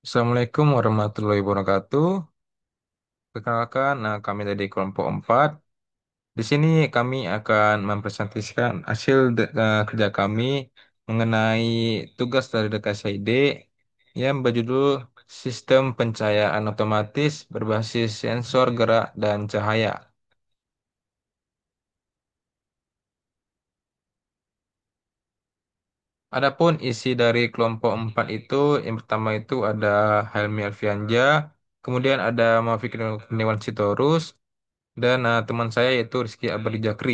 Assalamualaikum warahmatullahi wabarakatuh. Perkenalkan, kami dari kelompok 4. Di sini kami akan mempresentasikan hasil kerja kami mengenai tugas dari DKSID yang berjudul Sistem Pencahayaan Otomatis Berbasis Sensor Gerak dan Cahaya. Adapun isi dari kelompok 4 itu, yang pertama itu ada Helmi Alfianja, kemudian ada Muafiq Kurniawan Sitorus, dan teman saya yaitu Rizky Abadi Jakri.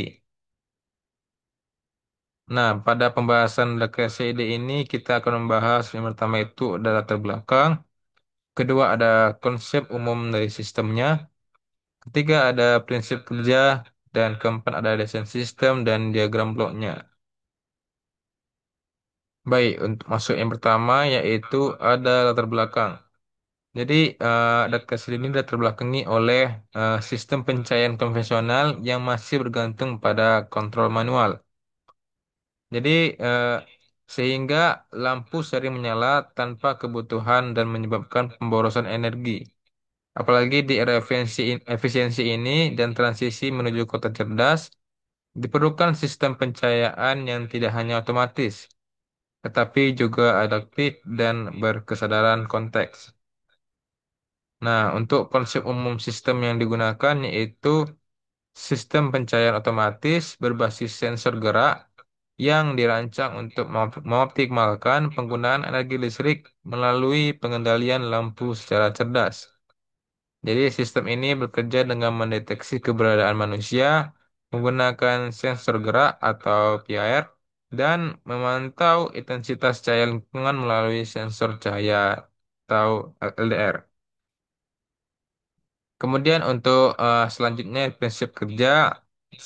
Nah, pada pembahasan DKCD ini kita akan membahas yang pertama itu ada latar belakang, kedua ada konsep umum dari sistemnya, ketiga ada prinsip kerja, dan keempat ada desain sistem dan diagram bloknya. Baik, untuk masuk yang pertama yaitu ada latar belakang. Jadi, DKCD ini latar belakangi oleh sistem pencahayaan konvensional yang masih bergantung pada kontrol manual. Jadi eh, sehingga lampu sering menyala tanpa kebutuhan dan menyebabkan pemborosan energi. Apalagi di era efisiensi ini dan transisi menuju kota cerdas, diperlukan sistem pencahayaan yang tidak hanya otomatis, tetapi juga adaptif dan berkesadaran konteks. Nah, untuk konsep umum sistem yang digunakan yaitu sistem pencahayaan otomatis berbasis sensor gerak yang dirancang untuk mengoptimalkan penggunaan energi listrik melalui pengendalian lampu secara cerdas. Jadi sistem ini bekerja dengan mendeteksi keberadaan manusia menggunakan sensor gerak atau PIR dan memantau intensitas cahaya lingkungan melalui sensor cahaya atau LDR. Kemudian untuk selanjutnya prinsip kerja,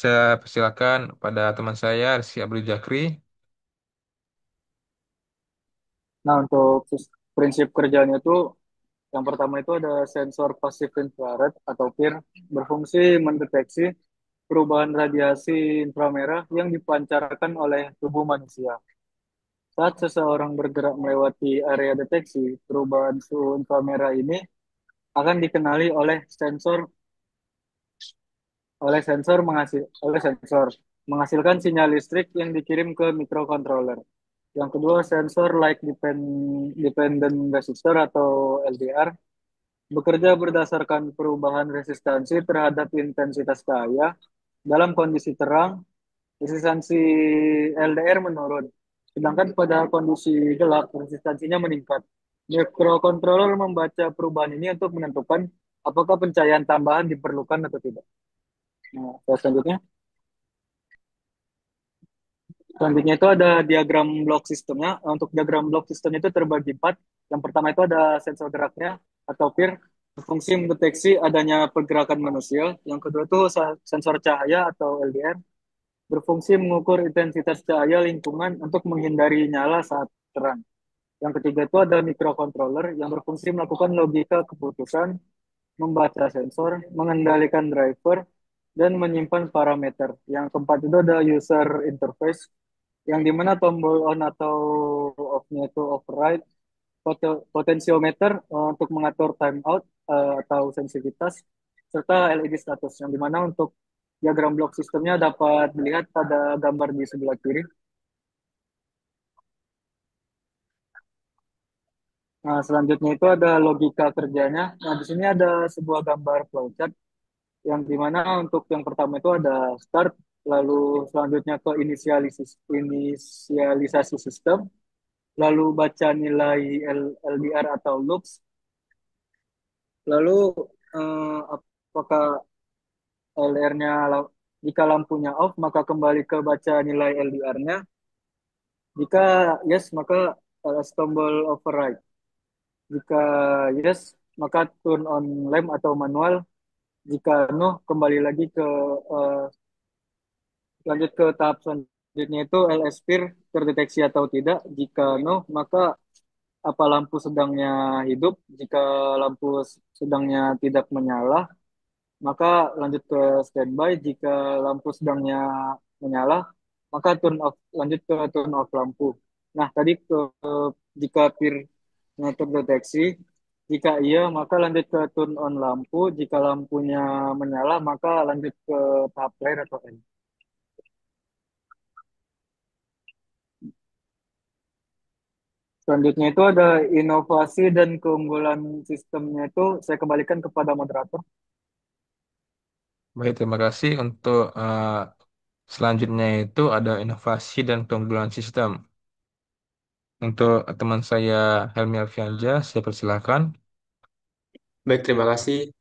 saya persilakan pada teman saya Rizky Abdul Jakri. Nah, untuk prinsip kerjanya itu yang pertama itu ada sensor pasif infrared atau PIR berfungsi mendeteksi perubahan radiasi inframerah yang dipancarkan oleh tubuh manusia. Saat seseorang bergerak melewati area deteksi, perubahan suhu inframerah ini akan dikenali oleh sensor menghasilkan sinyal listrik yang dikirim ke microcontroller. Yang kedua, sensor dependent resistor atau LDR bekerja berdasarkan perubahan resistansi terhadap intensitas cahaya. Dalam kondisi terang, resistansi LDR menurun, sedangkan pada kondisi gelap, resistansinya meningkat. Microcontroller membaca perubahan ini untuk menentukan apakah pencahayaan tambahan diperlukan atau tidak. Nah, selanjutnya. Selanjutnya itu ada diagram blok sistemnya. Untuk diagram blok sistem itu terbagi empat. Yang pertama itu ada sensor geraknya atau PIR, berfungsi mendeteksi adanya pergerakan manusia. Yang kedua itu sensor cahaya atau LDR, berfungsi mengukur intensitas cahaya lingkungan untuk menghindari nyala saat terang. Yang ketiga itu ada microcontroller yang berfungsi melakukan logika keputusan, membaca sensor, mengendalikan driver, dan menyimpan parameter. Yang keempat itu ada user interface yang dimana tombol on atau off-nya itu override, potensiometer untuk mengatur timeout atau sensitivitas, serta LED status yang dimana untuk diagram blok sistemnya dapat dilihat pada gambar di sebelah kiri. Nah, selanjutnya itu ada logika kerjanya. Nah, di sini ada sebuah gambar flowchart yang dimana untuk yang pertama itu ada start, lalu selanjutnya ke inisialisasi sistem, lalu baca nilai LDR atau loops, lalu apakah LDR-nya jika lampunya off maka kembali ke baca nilai LDR-nya. Jika yes maka tombol override. Jika yes maka turn on lamp atau manual. Jika no kembali lagi ke eh, lanjut ke tahap selanjutnya itu LS peer terdeteksi atau tidak. Jika no maka apa lampu sedangnya hidup. Jika lampu sedangnya tidak menyala maka lanjut ke standby. Jika lampu sedangnya menyala, maka lanjut ke turn off lampu. Nah, tadi jika peer terdeteksi, Jika iya, maka lanjut ke turn on lampu. Jika lampunya menyala, maka lanjut ke tahap clear atau end. Selanjutnya itu ada inovasi dan keunggulan sistemnya itu saya kembalikan kepada moderator. Baik, terima kasih untuk selanjutnya itu ada inovasi dan keunggulan sistem. Untuk teman saya Helmi Alfianja, saya persilahkan. Baik, terima kasih.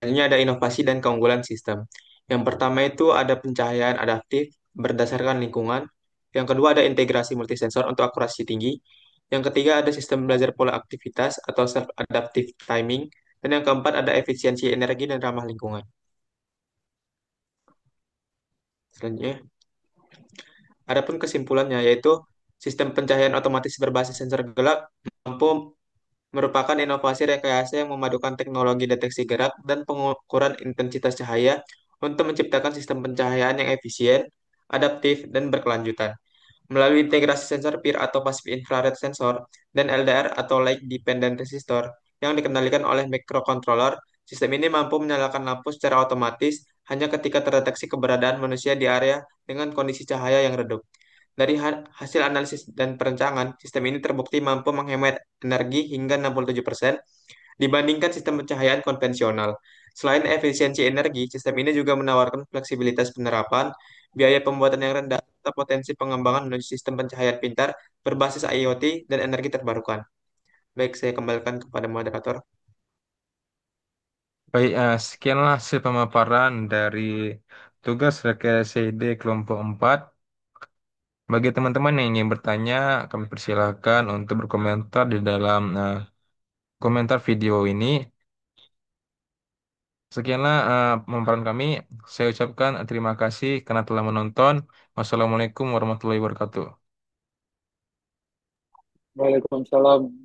Ini ada inovasi dan keunggulan sistem. Yang pertama itu ada pencahayaan adaptif berdasarkan lingkungan. Yang kedua ada integrasi multisensor untuk akurasi tinggi. Yang ketiga ada sistem belajar pola aktivitas atau self-adaptive timing. Dan yang keempat ada efisiensi energi dan ramah lingkungan. Selanjutnya, adapun kesimpulannya yaitu sistem pencahayaan otomatis berbasis sensor gelap mampu merupakan inovasi rekayasa yang memadukan teknologi deteksi gerak dan pengukuran intensitas cahaya untuk menciptakan sistem pencahayaan yang efisien, adaptif, dan berkelanjutan. Melalui integrasi sensor peer atau passive infrared sensor dan LDR atau light dependent resistor yang dikendalikan oleh microcontroller, sistem ini mampu menyalakan lampu secara otomatis hanya ketika terdeteksi keberadaan manusia di area dengan kondisi cahaya yang redup. Dari hasil analisis dan perencanaan, sistem ini terbukti mampu menghemat energi hingga 67% dibandingkan sistem pencahayaan konvensional. Selain efisiensi energi, sistem ini juga menawarkan fleksibilitas penerapan, biaya pembuatan yang rendah, serta potensi pengembangan menuju sistem pencahayaan pintar berbasis IoT dan energi terbarukan. Baik, saya kembalikan kepada moderator. Baik, sekianlah hasil pemaparan dari tugas rekayasa ide kelompok 4. Bagi teman-teman yang ingin bertanya, kami persilahkan untuk berkomentar di dalam komentar video ini. Sekianlah pemaparan kami. Saya ucapkan terima kasih karena telah menonton. Wassalamualaikum warahmatullahi wabarakatuh. Waalaikumsalam